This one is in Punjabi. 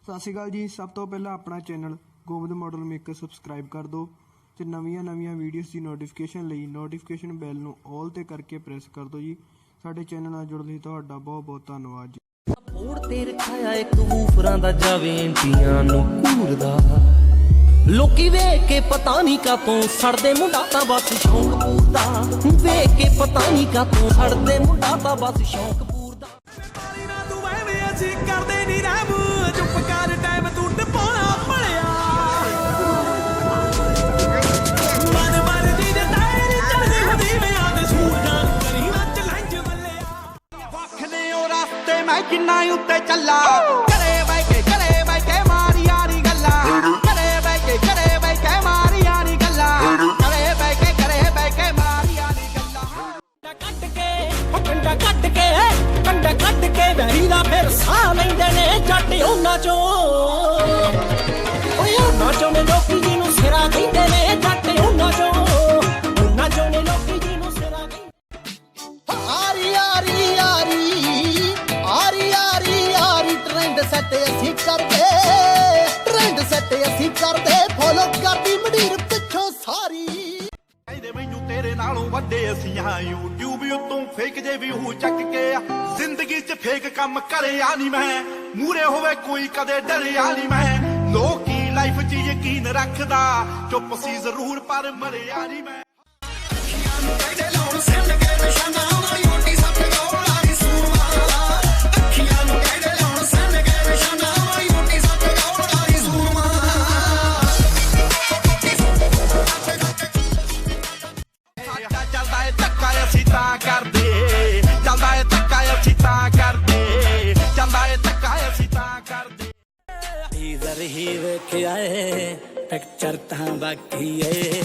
ਸਤਿ ਸ਼੍ਰੀ ਅਕਾਲ ਜੀ। ਸਭ ਤੋਂ ਪਹਿਲਾਂ ਆਪਣਾ channel Gobind model maker subscribe ਕਰ ਦਿਓ ਤੇ ਨਵੀਆਂ ਵੀਡੀਓਜ਼ ਦੀ ਨੋਟੀਫਿਕੇਸ਼ਨ ਲਈ ਨੋਟੀਫਿਕੇਸ਼ਨ ਬੈਲ ਨੂੰ ਆਲ ਤੇ ਕਰਕੇ ਪ੍ਰੈਸ ਕਰ ਦਿਓ ਜੀ। ਸਾਡੇ ਚੈਨਲ ਨਾਲ ਜੁੜਨ ਲਈ ਤੁਹਾਡਾ ਬਹੁਤ ਧੰਨਵਾਦ ਜੀ। ਫੋੜ ਤੇ ਰੱਖਿਆ ਇੱਕ ਵੂਫਰਾਂ ਦਾ ਜਾਵੇ ਇੰਟੀਆਂ ਨੂੰ ਘੂਰਦਾ, ਲੋਕੀ ਵੇਖ ਕੇ ਪਤਾ ਨਹੀਂ ਕਾਤੋਂ ਸੜਦੇ ਮੁੰਡਾ ਤਾਂ ਬਸ ਸ਼ੌਂਕ ਪੂਰਦਾ, ਵੇਖ ਕੇ ਪਤਾ ਨਹੀਂ ਕਾਤੋਂ ਸੜਦੇ ਮੁੰਡਾ ਤਾਂ ਬਸ ਸ਼ੌਂਕ ਪੂਰਦਾ। ਮਾਰੀ ਨਾ ਤੂੰ ਐਵੇਂ ਅਸੀਂ ਕਰਦੇ ਨਹੀਂ ਰਹਿਮ, ਚੁੱਪ ਕਰ ਟਾਈਮ ਤੂੰ ਟਪਾਉਣਾ ਭਲਿਆ, ਮਨ ਮਰਦੀ ਦੇ ਟਾਇਰ ਚੱਲਦੀ ਹੁੰਦੀ ਵਿਆਹ ਦੇ ਸੂਰਜਾਂ ਕਰੀ ਨਾ ਚਲੰਜ ਬੱਲਿਆ। ਵੱਖ ਨੇ ਉਹ ਰਸਤੇ ਮੈਂ ਕਿੰਨਾ ਉੱਤੇ ਚੱਲਾ, ਘਰੇ ਬਹਿ ਕੇ ਮਾਰੀ ਯਾਰੀ ਗੱਲਾਂ, ਘਰੇ ਬਹਿ ਕੇ ਮਾਰੀ ਯਾਰੀ ਗੱਲਾਂ, ਘਰੇ ਬਹਿ ਕੇ ਮਾਰੀ ਯਾਰੀ ਗੱਲਾਂ। ਕੰਡਾ ਕੱਢ ਕੇ ਵੈਰੀ ਦਾ ਫਿਰ ਸਾਹ ਲੈਂਦੇ ਨੇ ਜੱਟ ਉਹਨਾਂ ਚੋਂ, ਓਏ ਉਹਨਾਂ ਚੋਂ ਨੇ ਲੋਕੀ ਜਿਹਨੂੰ ਸਿਰਾ ਕਹਿੰਦੇ ਨੇ ਜੱਟ ਉਹਨਾਂ ਚੋਂ ਨੇ ਲੋਕੀ ਜਿਹਨੂੰ ਸਿਰਾ ਕਹਿੰਦੇ। ਆਰੀ ਟ੍ਰੈਂਡ ਸੈੱਟ ਅਸੀਂ ਕਰਦੇ ਫੋਲੋ ਕਰਦੀ ਮੰਡੀਰ ਪਿੱਛੋਂ ਸਾਰੀ। ਕਹਿੰਦੇ ਮੈਨੂੰ ਤੇਰੇ ਨਾਲੋਂ ਵੱਡੇ ਅਸੀਂ ਆ, YouTube ਉੱਤੋਂ ਫੇਕ ਜੇ ਵੀ ਉਹ ਚੱਕ ਕੇ ਆ, ਜ਼ਿੰਦਗੀ 'ਚ ਫੇਕ ਕੰਮ ਕਰਿਆ ਨਹੀਂ ਮੈਂ, ਮੂਰੇ ਹੋਵੇ ਕੋਈ ਕਦੇ ਡਰਿਆ ਨਹੀਂ ਮੈਂ, ਲੋਕੀ ਲਾਈਫ 'ਚ ਯਕੀਨ ਰੱਖਦਾ, ਚੁੱਪ ਸੀ ਜ਼ਰੂਰ ਪਰ ਮਰਿਆ ਨਹੀਂ ਮੈਂ। ਅੱਖੀਆਂ ਨੂੰ ਕਹਿੰਦੇ ਲਾਉਣ ਸਿੰਡ ਕੇ ਨਿਸ਼ਾਨਾ ਵਾਲੀ ਮੋਟੀ ਸੱਪ ਗੋਲ ਆ ਗਈ ਸੂਰਮਾ, ਅੱਖੀਆਂ ਨੂੰ ਕਹਿੰਦੇ ਲਾਉਣ ਸਿੰਡ ਕੇ ਨਿਸ਼ਾਨਾ ਵਾਲੀ ਮੋਟੀ ਸੱਪ ਗੋਲ ਆ ਗਈ ਸੂਰਮਾ। ਚੱਲਦਾ ਏ ਧੱਕਾ ਅਸੀਂ ਤਾਂ ਕਰਦੇ, ਚੱਲਦਾ ਏ ਧੱਕਾ ਅਸੀਂ ਤਾਂ ਕਰਦੇ, ਚੱਲਦਾ ਏ ਧੱਕਾ ਅਸੀਂ ਤਾਂ ਕਰਦੇ। ਟੀਜ਼ਰ ਹੀ ਵੇਖਿਆ ਏ ਪਿਕਚਰ ਤਾਂ ਬਾਕੀ ਏ।